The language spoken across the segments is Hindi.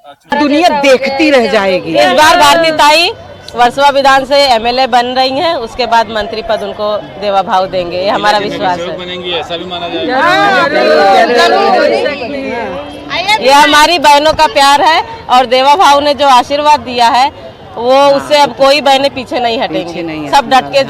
दुनिया देखती रह जाएगी। इस बार भारती ताई वर्सोवा विधान से एमएलए बन रही हैं, उसके बाद मंत्री पद उनको देवा भाव देंगे, ये हमारा विश्वास है। बनेंगी ऐसा भी माना जाएगा। ये हमारी बहनों का प्यार है और देवा भाव ने जो आशीर्वाद दिया है वो उससे अब कोई बहनें पीछे नहीं हटेंगी, सब डट के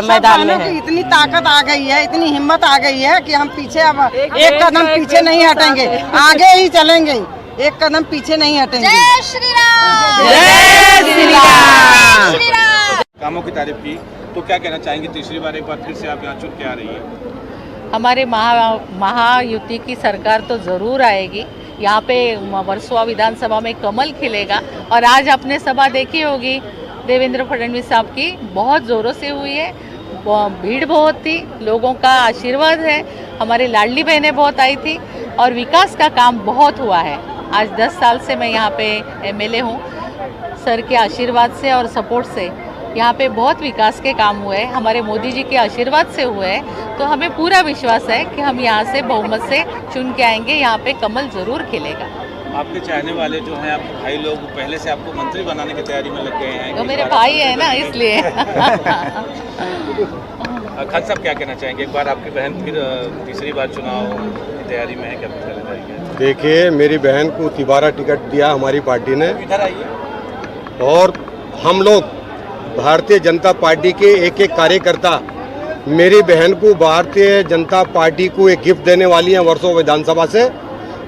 मैदान में है। इतनी ताकत आ गई है, इतनी हिम्मत आ गई है कि हम पीछे अब एक कदम पीछे नहीं हटेंगे, आगे ही चलेंगे, एक कदम पीछे नहीं हटेंगे। जय श्री राम। जय श्री राम। श्री राम। कामों की तारीफ की तो क्या कहना चाहेंगे, तीसरी बार एक बार फिर से आप यहाँ चुन के आ रही है? हमारे महायुति की सरकार तो ज़रूर आएगी। यहाँ पे वर्सोवा विधानसभा में कमल खिलेगा और आज आपने सभा देखी होगी देवेंद्र फडणवीस साहब की, बहुत ज़ोरों से हुई है, भीड़ बहुत थी, लोगों का आशीर्वाद है, हमारी लाडली बहनें बहुत आई थी और विकास का काम बहुत हुआ है। आज 10 साल से मैं यहाँ पे एमएलए हूँ, सर के आशीर्वाद से और सपोर्ट से यहाँ पे बहुत विकास के काम हुए हैं, हमारे मोदी जी के आशीर्वाद से हुए हैं, तो हमें पूरा विश्वास है कि हम यहाँ से बहुमत से चुन के आएंगे, यहाँ पे कमल ज़रूर खिलेगा। आपके चाहने वाले जो हैं, आपके भाई लोग पहले से आपको मंत्री बनाने की तैयारी में लग गए हैं। तो मेरे भाई है ना, इसलिए। खान साहब क्या कहना चाहेंगे, एक बार आपकी बहन फिर तीसरी बार चुनाव की तैयारी में है, क्या कहना चाहेंगे? देखिए, मेरी बहन को तिबारा टिकट दिया हमारी पार्टी ने, इधर आइए। और हम लोग भारतीय जनता पार्टी के एक एक कार्यकर्ता मेरी बहन को भारतीय जनता पार्टी को एक गिफ्ट देने वाली हैं, वर्सोवा विधानसभा से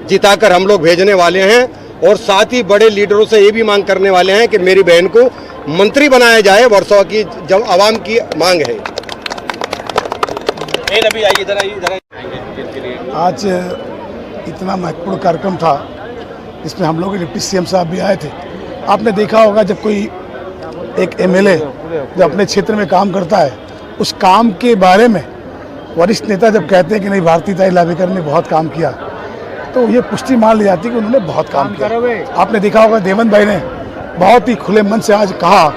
जिताकर हम लोग भेजने वाले हैं। और साथ ही बड़े लीडरों से ये भी मांग करने वाले हैं कि मेरी बहन को मंत्री बनाया जाए, वर्सोवा की जब आवाम की मांग है। अभी आइए, इधर आइए, इधर आइए। आज इतना महत्वपूर्ण कार्यक्रम था जिसमें हम लोग डिप्टी सीएम साहब भी आए थे। आपने देखा होगा जब कोई एक एमएलए जो अपने क्षेत्र में काम करता है, उस काम के बारे में वरिष्ठ नेता जब कहते हैं कि नहीं भारती ताई लावेकर ने बहुत काम किया, तो ये पुष्टि मान ली जाती है कि उन्होंने बहुत काम किया। आपने देखा होगा देवेंद्र भाई ने बहुत ही खुले मन से आज कहा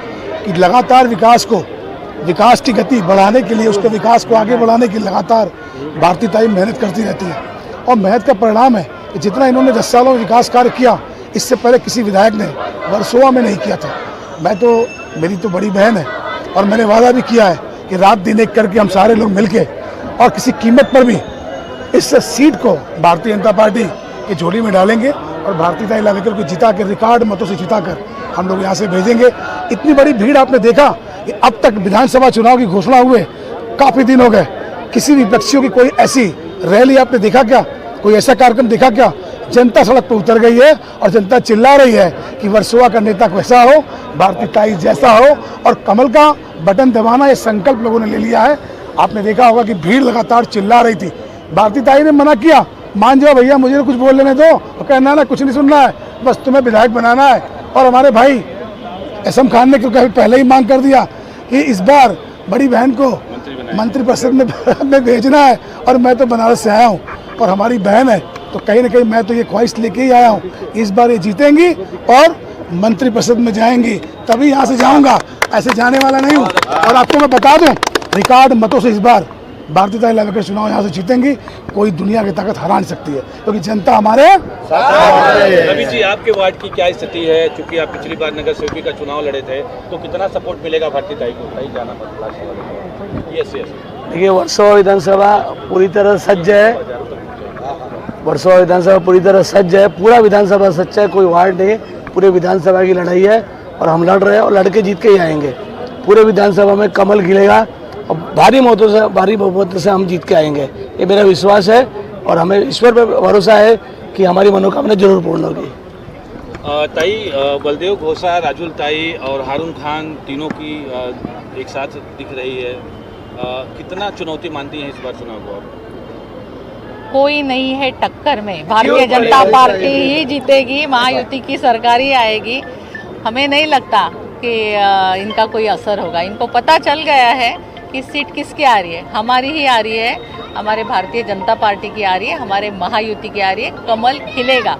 कि लगातार विकास की गति बढ़ाने के लिए, उसके विकास को आगे बढ़ाने के लिए लगातार भारती ताई मेहनत करती रहती है और मेहनत का परिणाम है कि जितना इन्होंने 10 सालों में विकास कार्य किया, इससे पहले किसी विधायक ने वर्सोवा में नहीं किया था। मेरी तो बड़ी बहन है और मैंने वादा भी किया है कि रात दिन एक करके हम सारे लोग मिलके और किसी कीमत पर भी इस सीट को भारतीय जनता पार्टी की झोली में डालेंगे और भारती ताई लावेकर को जिता कर, रिकॉर्ड मतों से जिताकर हम लोग यहाँ से भेजेंगे। इतनी बड़ी भीड़ आपने देखा कि अब तक विधानसभा चुनाव की घोषणा हुए काफ़ी दिन हो गए, किसी विपक्षियों की कोई ऐसी रैली आपने देखा क्या, कोई ऐसा कार्यक्रम देखा क्या? जनता सड़क पर उतर गई है और जनता चिल्ला रही है कि वर्सोवा का नेता वैसा हो, भारती ताई जैसा हो, और कमल का बटन दबाना ये संकल्प लोगों ने ले लिया है। आपने देखा होगा कि भीड़ लगातार चिल्ला रही थी, भारती ताई ने मना किया, मान जाओ भैया मुझे कुछ बोल लेने दो, और कहना ना कुछ नहीं सुनना है, बस तुम्हें विधायक बनाना है। और हमारे भाई एसएम खान ने क्योंकि पहले ही मांग कर दिया कि इस बार बड़ी बहन को मंत्री परिषद में भेजना है, और मैं तो बनारस से आया हूँ और हमारी बहन है, तो कहीं ना कहीं मैं तो ये ख्वाहिश लेके ही आया हूँ, इस बार ये जीतेंगी और मंत्री परिषद में जाएंगी, तभी यहाँ से जाऊँगा, ऐसे जाने वाला नहीं हूँ। और आपको मैं बता दूँ, रिकॉर्ड मतों से इस बार भारती ताई लावेकर चुनाव यहाँ से जीतेंगी, कोई दुनिया की ताकत हरा नहीं सकती है, क्योंकि जनता हमारे रवि जी, आपके वार्ड की क्या स्थिति है? चूंकि आप पिछली बार नगर सेवकी का चुनाव लड़े थे, तो कितना सपोर्ट मिलेगा भारती ताई को? कहीं जाना पड़ता? यस। देखिए, वर्सोवा विधानसभा पूरी तरह सज्ज है, वर्सोवा विधानसभा पूरी तरह सज्ज है, पूरा विधानसभा सच्चा है, कोई वार्ड नहीं, पूरे विधानसभा की लड़ाई है और हम लड़ रहे हैं और लड़के जीत के ही आएंगे। पूरे विधानसभा में कमल खिलेगा और भारी बहुमत से हम जीत के आएंगे, ये मेरा विश्वास है और हमें ईश्वर पर भरोसा है कि हमारी मनोकामना जरूर पूर्ण होगी। ताई, बलदेव घोषा, राजुल ताई और हारून खान तीनों की एक साथ दिख रही है, कितना चुनौती मानती हैं इस बार चुनाव को आप? कोई नहीं है टक्कर में, भारतीय जनता पार्टी ही जीतेगी, महायुति की सरकार ही आएगी। हमें नहीं लगता कि इनका कोई असर होगा, इनको पता चल गया है कि सीट किसकी आ रही है, हमारी ही आ रही है, हमारे भारतीय जनता पार्टी की आ रही है, हमारे महायुति की आ रही है, कमल खिलेगा।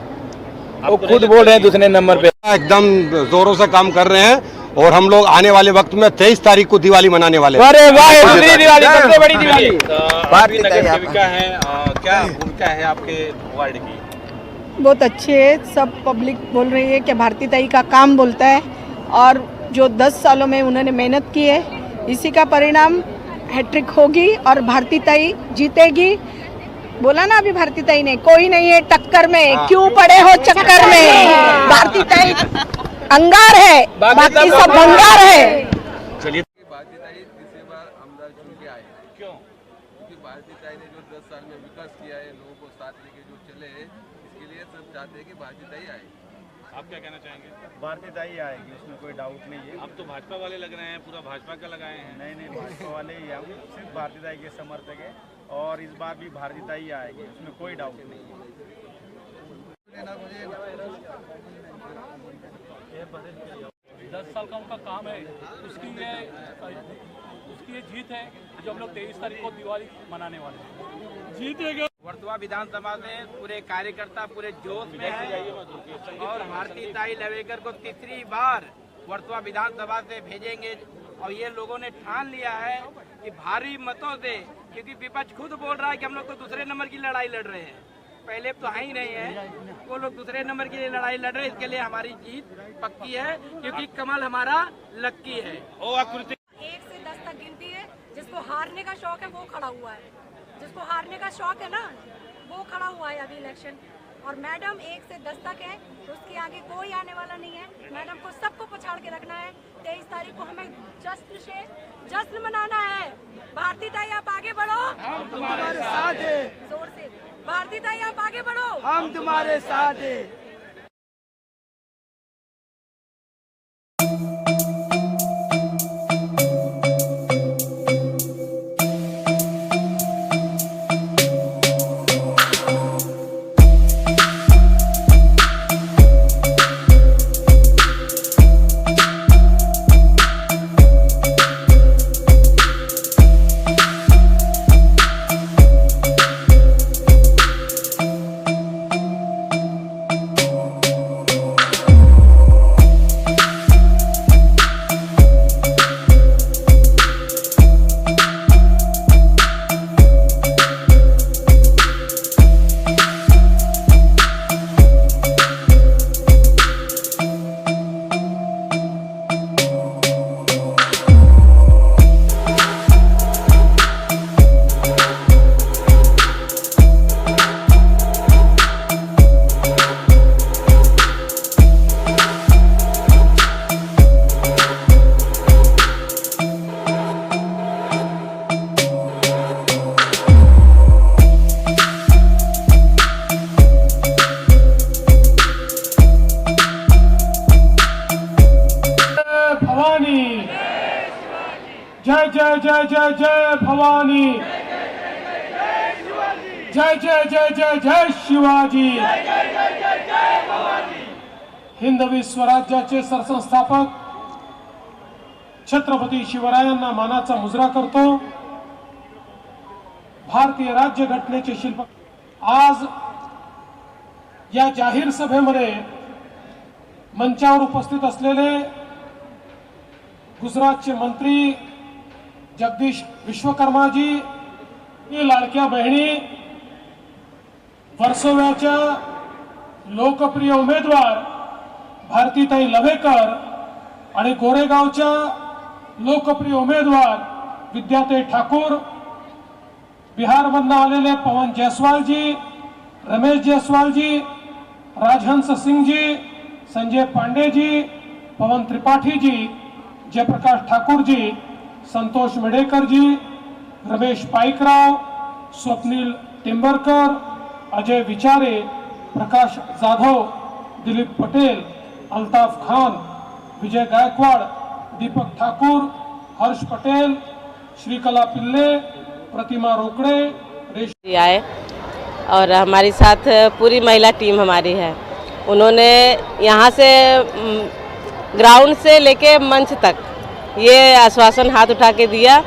वो खुद बोल रहे हैं दूसरे नंबर पे, एकदम जोरों से काम कर रहे हैं और हम लोग आने वाले वक्त में 23 तारीख को दिवाली मनाने वाले हैं। अरे वाह, दिवाली सबसे बड़ी दिवाली। भारतीय नगर सेविका है, क्या भूमिका है आपके वार्ड की? बहुत अच्छे है। सब पब्लिक बोल रही है कि भारतीताई का काम बोलता है और जो 10 सालों में उन्होंने मेहनत की है इसी का परिणाम हैट्रिक होगी और भारतीताई जीतेगी। बोला ना अभी भारतीताई ने, कोई नहीं है टक्कर में, क्यों पड़े हो चक्कर में। भारतीताई अंगार है, बाकी सब भंगार है। चलिए भारतीताई तीसरी बार आमदार चुन के आए। क्यों? क्योंकि भारतीताई ने जो 10 साल में विकास किया है, लोगों को साथ लेके जो चले हैं, इसके लिए सब चाहते हैं कि भारतीताई आए। आप क्या कहना चाहेंगे? भारतीताई आएगी, उसमें कोई डाउट नहीं है। आप तो भाजपा वाले लग रहे हैं, पूरा भाजपा का लगाए हैं। नहीं भाजपा वाले ही हम सिर्फ भारतीताई के समर्थक है और इस बार भी भारतीताई आएगी, उसमें कोई डाउट नहीं है। 10 साल का उनका काम है, उसकी ये जीत है जो हम लोग 23 तारीख को दिवाली मनाने वाले हैं। जीतेगा। वर्तुआ विधानसभा में पूरे कार्यकर्ता पूरे जोश में है और भारतीताई लवेकर को तीसरी बार वर्तुआ विधानसभा से भेजेंगे और ये लोगों ने ठान लिया है कि भारी मतों से, क्योंकि विपक्ष खुद बोल रहा है कि हम लोग तो दूसरे नंबर की लड़ाई लड़ रहे हैं, पहले तो है ही नहीं है, वो लोग दूसरे नंबर की लड़ाई लड़ रहे हैं। इसके लिए हमारी जीत पक्की है क्योंकि कमल हमारा लक्की है। 1 से 10 तक गिनती है, जिसको हारने का शौक है वो खड़ा हुआ है, जिसको हारने का शौक है ना वो खड़ा हुआ है अभी इलेक्शन। और मैडम 1 से 10 तक है तो उसके आगे कोई आने वाला नहीं है। मैडम को सबको पछाड़ के रखना है। 23 तारीख को हमें जश्न मनाना है। भारतीताई आप आगे बढ़ो, हम तुम्हारे साथ हैं। जोर से भारतीताई आप आगे बढ़ो, हम तुम्हारे साथ हैं। जय जय जय जय जय भवानी, जय जय जय जय जय शिवाजी। हिंदवी स्वराज्याचे सरसंस्थापक छत्रपती शिवरायांना मानाचा मुजरा करतो। भारतीय राज्यघटनेचे शिल्प आज या जाहीर सभेमध्ये मंचावर उपस्थित असलेले गुजरातचे मंत्री जगदीश विश्वकर्माजी, लाडक्या बहिणी, वर्सोव्याच्या लोकप्रिय उमेदवार भारतीताई लवेकर आणि गोरेगावच्या लोकप्रिय उमेदवार विद्याताई ठाकूर, बिहारमधून आलेले पवन जायसवाल जी, रमेश जायसवाल जी, राजहंस सिंह जी, संजय पांडे जी, पवन त्रिपाठी जी, जयप्रकाश ठाकुर जी, संतोष मेडेकर जी, रमेश पाईकराव, स्वप्नील टिंबरकर, अजय विचारे, प्रकाश जाधव, दिलीप पटेल, अल्ताफ खान, विजय गायकवाड़, दीपक ठाकुर, हर्ष पटेल, श्रीकला पिल्ले, प्रतिमा रोकड़े, रेशमी आए और हमारी साथ पूरी महिला टीम हमारी है। उन्होंने यहाँ से ग्राउंड से लेके मंच तक ये आश्वासन हाथ उठा के दिया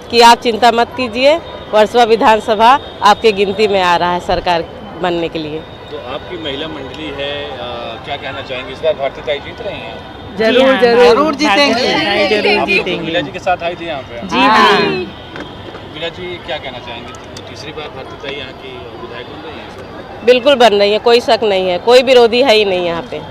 कि आप चिंता मत कीजिए, वर्सोवा विधानसभा आपके गिनती में आ रहा है सरकार बनने के लिए। तो आपकी महिला मंडली है, क्या कहना चाहेंगे? इस बार भारतीताई जीत रही हैं? जरूर जरूर जीतेंगे, आप लोग तो मीला जी के साथ आई थी यहाँ पे। जी हाँ। मीला जी क्या कहना चाहेंगे? तीसरी बार भारतीताई यहाँ की विधायक बन रही है? बिल्कुल बन रही है, कोई शक नहीं है, कोई विरोधी है ही नहीं यहाँ पे।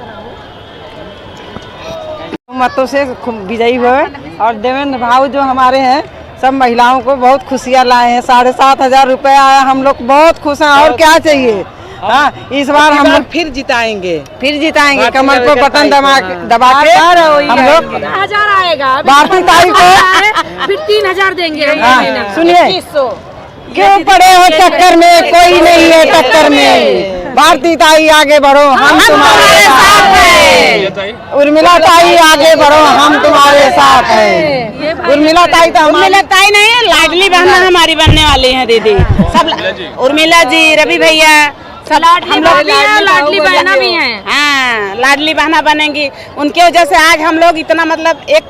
मतों से विजयी हुए और देवेंद्र भाऊ जो हमारे हैं सब महिलाओं को बहुत खुशियाँ लाए हैं। 7,500 रुपया आया, हम लोग बहुत खुश हैं। और क्या चाहिए? हाँ, इस बार हम लोग फिर जिताएंगे कमल को बटन दबा के हम लोग 1000 आएगा, भारती ताई को फिर 3000 देंगे। सुनिए, क्यों पड़े हो चक्कर में, कोई नहीं है टक्कर में। भारती ताई आगे बढ़ो, हम तुम्हारे साथ हैं। उर्मिला ताई आगे बढ़ो, हम तुम्हारे साथ हैं। उर्मिला ताई तो उर्मिला ताई नहीं, लाडली बहना हमारी बनने वाली है दीदी। सब उर्मिला जी, रवि भैया, सब हम लोग लाडली बहना भी हैं। हाँ, लाडली बहना बनेंगी। उनके वजह से आज हम लोग इतना मतलब एक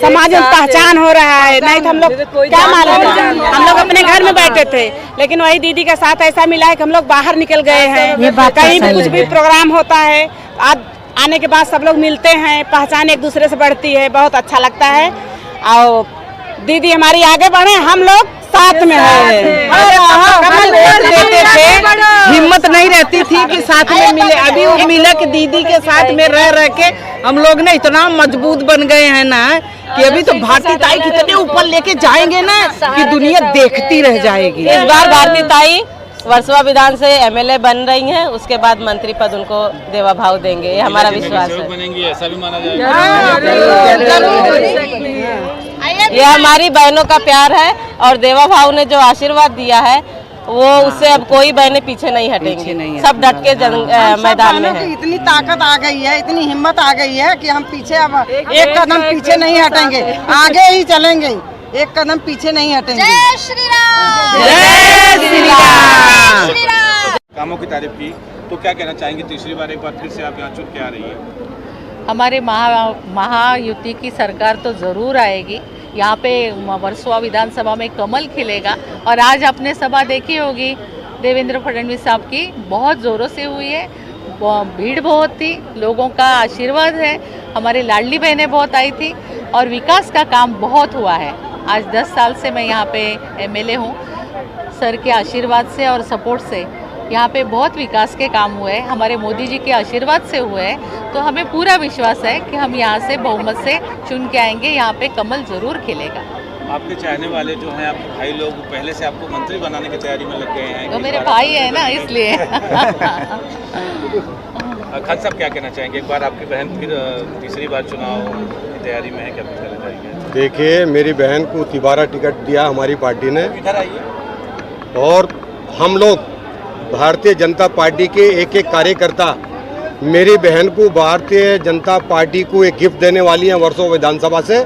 समाज में पहचान हो रहा है। नहीं तो हम लोग क्या मालूम, हम लोग अपने घर में बैठे थे, लेकिन वही दीदी का साथ ऐसा मिला है कि हम लोग बाहर निकल गए हैं। कहीं भी कुछ भी प्रोग्राम होता है, आज आने के बाद सब लोग मिलते हैं, पहचान एक दूसरे से बढ़ती है, बहुत अच्छा लगता है। और दीदी हमारी आगे बढ़े, हम लोग साथ में है। देते थे, हिम्मत नहीं रहती थी कि साथ में मिले। अभी उर्मिला की दीदी के साथ में रह के हम लोग ने इतना मजबूत बन गए हैं ना कि अभी तो भारती ताई कितने ऊपर लेके जाएंगे ना कि दुनिया देखती रह जाएगी। इस बार भारती ताई वर्सोवा विधान से एमएलए बन रही हैं, उसके बाद मंत्री पद उनको देवा भाव देंगे, ये हमारा विश्वास है। बनेंगी ऐसा भी माना जाएगा। ये हमारी बहनों का प्यार है और देवा भाव ने जो आशीर्वाद दिया है वो उससे अब कोई बहनें पीछे नहीं हटेंगी, सब डट के मैदान में है। इतनी ताकत आ गई है, इतनी हिम्मत आ गई है कि हम पीछे अब एक कदम पीछे नहीं हटेंगे, आगे ही चलेंगे, एक कदम पीछे नहीं हटेंगे। जय श्री राम, जय श्री राम। श्री राम। कामों की तारीफ की, तो क्या कहना चाहेंगे? तीसरी बार एक बार फिर से आप यहाँ चुन के आ रही है। हमारे महायुति की सरकार तो ज़रूर आएगी। यहाँ पे वर्सोवा विधानसभा में कमल खिलेगा। और आज आपने सभा देखी होगी देवेंद्र फडणवीस साहब की, बहुत ज़ोरों से हुई है, भीड़ बहुत थी, लोगों का आशीर्वाद है, हमारी लाडली बहनें बहुत आई थी और विकास का काम बहुत हुआ है। आज 10 साल से मैं यहाँ पे एमएलए हूँ। सर के आशीर्वाद से और सपोर्ट से यहाँ पे बहुत विकास के काम हुए हैं, हमारे मोदी जी के आशीर्वाद से हुए हैं। तो हमें पूरा विश्वास है कि हम यहाँ से बहुमत से चुन के आएंगे, यहाँ पे कमल ज़रूर खिलेगा। आपके चाहने वाले जो हैं, आपके भाई लोग पहले से आपको मंत्री बनाने की तैयारी में लग गए हैं। तो मेरे भाई है ना, इसलिए। खान साहब क्या कहना चाहेंगे? एक बार आपकी बहन फिर तीसरी बार चुनाव की तैयारी में है, क्या कहना चाहेंगे? देखिए, मेरी बहन को तिबारा टिकट दिया हमारी पार्टी ने, इधर आइए। और हम लोग भारतीय जनता पार्टी के एक एक कार्यकर्ता मेरी बहन को भारतीय जनता पार्टी को एक गिफ्ट देने वाली हैं, वर्सोवा विधानसभा से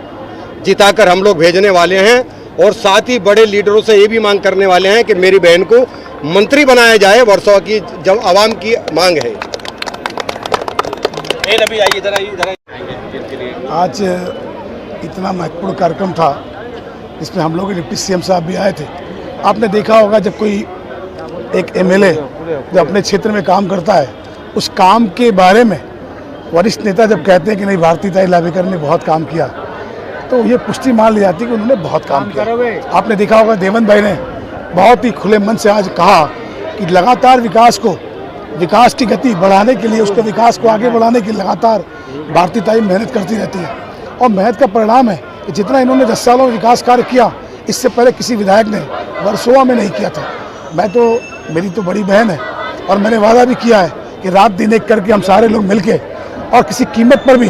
जिताकर हम लोग भेजने वाले हैं। और साथ ही बड़े लीडरों से ये भी मांग करने वाले हैं कि मेरी बहन को मंत्री बनाया जाए, वर्सोवा की जब आवाम की मांग है। अभी आइए, इधर आइए, इधर आइए। आज इतना महत्वपूर्ण कार्यक्रम था जिसमें हम लोग डिप्टी सीएम साहब भी आए थे। आपने देखा होगा जब कोई एक एमएलए जो अपने क्षेत्र में काम करता है, उस काम के बारे में वरिष्ठ नेता जब कहते हैं कि नहीं भारती ताई लावेकर ने बहुत काम किया, तो ये पुष्टि मान ली जाती है कि उन्होंने बहुत काम किया। आपने देखा होगा देवेंद्र भाई ने बहुत ही खुले मन से आज कहा कि लगातार विकास की गति बढ़ाने के लिए, उसके विकास को आगे बढ़ाने के लिए लगातार भारती ताई मेहनत करती रहती है। और मेहनत का परिणाम है कि जितना इन्होंने 10 सालों में विकास कार्य किया, इससे पहले किसी विधायक ने वर्सोवा में नहीं किया था। मेरी तो बड़ी बहन है और मैंने वादा भी किया है कि रात दिन एक करके हम सारे लोग मिलके और किसी कीमत पर भी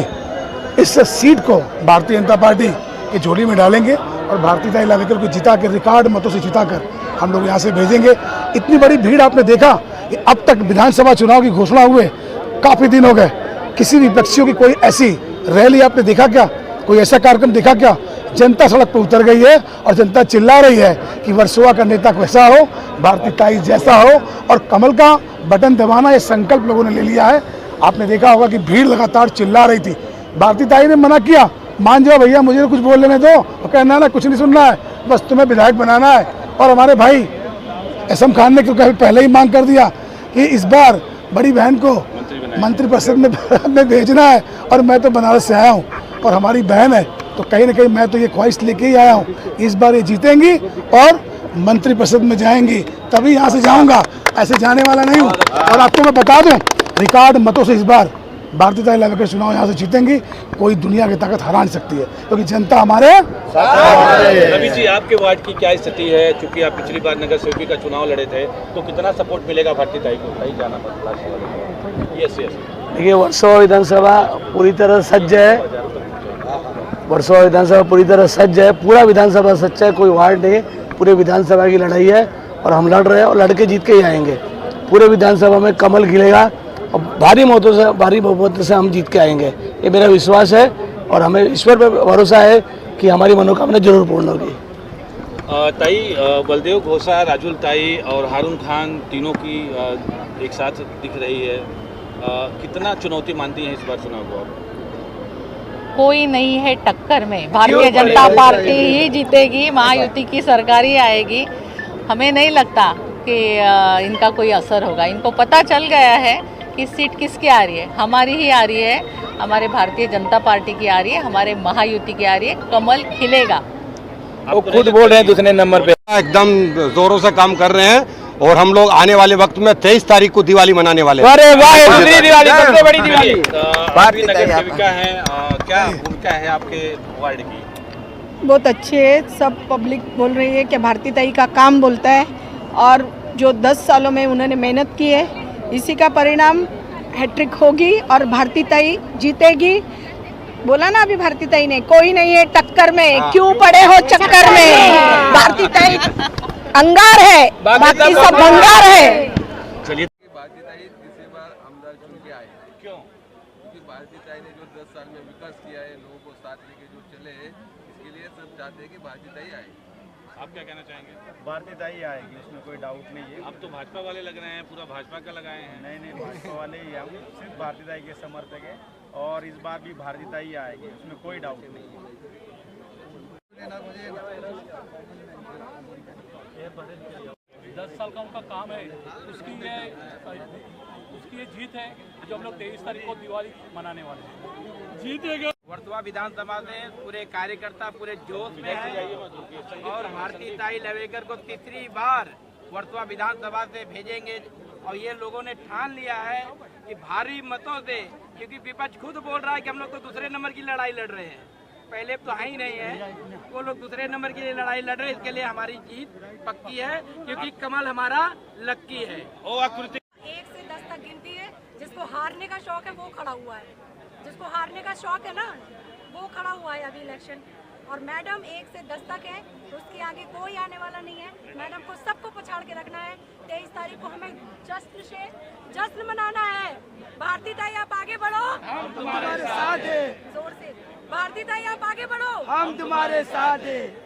इस सीट को भारतीय जनता पार्टी की झोली में डालेंगे और भारती ताई लावेकर को जिता के, रिकॉर्ड मतों से जिताकर हम लोग यहाँ से भेजेंगे। इतनी बड़ी भीड़ आपने देखा कि अब तक विधानसभा चुनाव की घोषणा हुए काफ़ी दिन हो गए, किसी विपक्षियों की कोई ऐसी रैली आपने देखा क्या, कोई ऐसा कार्यक्रम देखा क्या? जनता सड़क पर उतर गई है और जनता चिल्ला रही है कि वर्सोवा का नेता वैसा हो, भारती ताई जैसा हो, और कमल का बटन दबाना ये संकल्प लोगों ने ले लिया है। आपने देखा होगा कि भीड़ लगातार चिल्ला रही थी। भारती ताई ने मना किया, मान जाओ भैया मुझे कुछ बोल लेने दो, और कहना ना कुछ नहीं सुनना है, बस तुम्हें विधायक बनाना है। और हमारे भाई एसएम खान ने क्योंकि पहले ही मांग कर दिया कि इस बार बड़ी बहन को मंत्रिपरिषद में भेजना है, और मैं तो बनारस से आया हूँ और हमारी बहन है, तो कहीं ना कहीं मैं तो ये ख्वाहिश लेके ही आया हूँ, इस बार ये जीतेंगी और मंत्रिपरिषद में जाएंगी, तभी यहाँ से जाऊँगा। ऐसे जाने वाला नहीं हूँ। और आपको मैं बता दूं, रिकॉर्ड मतों से इस बार भारतीय लेवेकर चुनाव यहाँ से जीतेंगी। कोई दुनिया की ताकत हरा नहीं सकती है, क्योंकि जनता हमारे रवि जी, आपके वार्ड की क्या स्थिति है? चूंकि आप पिछली बार नगर सेवकी का चुनाव लड़े थे, तो कितना सपोर्ट मिलेगा भारतीय ताई को? ताई जाना यस। देखिए, वर्सोवा विधानसभा पूरी तरह सज्ज है। वर्सोवा विधानसभा पूरी तरह सज्ज है। पूरा विधानसभा सच्चा है, कोई वार्ड नहीं, पूरे विधानसभा की लड़ाई है और हम लड़ रहे हैं और लड़के जीत के ही आएंगे। पूरे विधानसभा में कमल खिलेगा और भारी बहुमत से हम जीत के आएंगे, ये मेरा विश्वास है। और हमें ईश्वर पर भरोसा है कि हमारी मनोकामना जरूर पूर्ण होगी। ताई, बलदेव घोषा, राजुल ताई और हारून खान तीनों की एक साथ दिख रही है। कितना चुनौती मानती हैं इस बार चुनाव को आप? कोई नहीं है टक्कर में, भारतीय जनता पार्टी ही जीतेगी, महायुति की सरकार ही आएगी। हमें नहीं लगता कि इनका कोई असर होगा। इनको पता चल गया है कि सीट किसकी आ रही है, हमारी ही आ रही है, हमारे भारतीय जनता पार्टी की आ रही है, हमारे महायुति की आ रही है। कमल खिलेगा। वो खुद बोल रहे हैं दूसरे नंबर पे, एकदम जोरों से काम कर रहे हैं और हम लोग आने वाले वक्त में 23 तारीख को दिवाली मनाने वाले हैं। अरे वाह, दिवाली सबसे बड़ी दिवाली। आप नगर सेविका हैं, क्या भूमिका है आपके वार्ड की? बहुत अच्छे है। सब पब्लिक बोल रही है कि भारती ताई का काम बोलता है, और जो 10 सालों में उन्होंने मेहनत की है, इसी का परिणाम हैट्रिक होगी और भारती ताई जीतेगी। बोला ना अभी भारती ताई ने, कोई नहीं है टक्कर में, क्यों पड़े हो चक्कर में। भारती ताई अंगार है, बाकी सब भंगार है। चलिए, भारतीय ताई तीसरी बार आमदार चुन के आए। क्यों? क्योंकि भारतीय ताई ने जो 10 साल में विकास किया है, लोगों को साथ लेके जो चले हैं, इसके लिए सब चाहते हैं कि भारतीय ताई आए। आप क्या कहना चाहेंगे? भारतीय ताई आएगी, उसमें कोई डाउट नहीं है। अब तो भाजपा वाले लग रहे हैं, पूरा भाजपा का लगाए हैं। नहीं, भाजपा वाले ही हम सिर्फ भारतीय ताई के समर्थक हैं और इस बार भी भारतीय ताई आएगी, उसमें कोई डाउट नहीं है। 10 साल का उनका काम है, उसकी ये जीत है जो हम लोग 23 तारीख को दिवाली मनाने वाले हैं। जीतेगा। वर्तवा विधानसभा में पूरे कार्यकर्ता पूरे जोश में है और भारतीय ताई लेवेकर को तीसरी बार वर्तवा विधानसभा से भेजेंगे। और ये लोगों ने ठान लिया है कि भारी मतों से, क्योंकि विपक्ष खुद बोल रहा है कि हम लोग तो दूसरे नंबर की लड़ाई लड़ रहे हैं, पहले तो है ही नहीं है, वो लोग दूसरे नंबर की लड़ाई लड़ रहे हैं। इसके लिए हमारी जीत पक्की है, क्योंकि कमल हमारा लक्की है। 1 से 10 तक गिनती है, जिसको हारने का शौक है वो खड़ा हुआ है, जिसको हारने का शौक है ना वो खड़ा हुआ है अभी इलेक्शन। और मैडम 1 से 10 तक है, तो उसके आगे कोई आने वाला नहीं है। मैडम को सबको पछाड़ के रखना है। 23 तारीख को हमें जश्न मनाना है। भारती ताई आप आगे बढ़ो, हम तुम्हारे साथ हैं। जोर से भारती ताई आप आगे बढ़ो, हम तुम्हारे साथ हैं।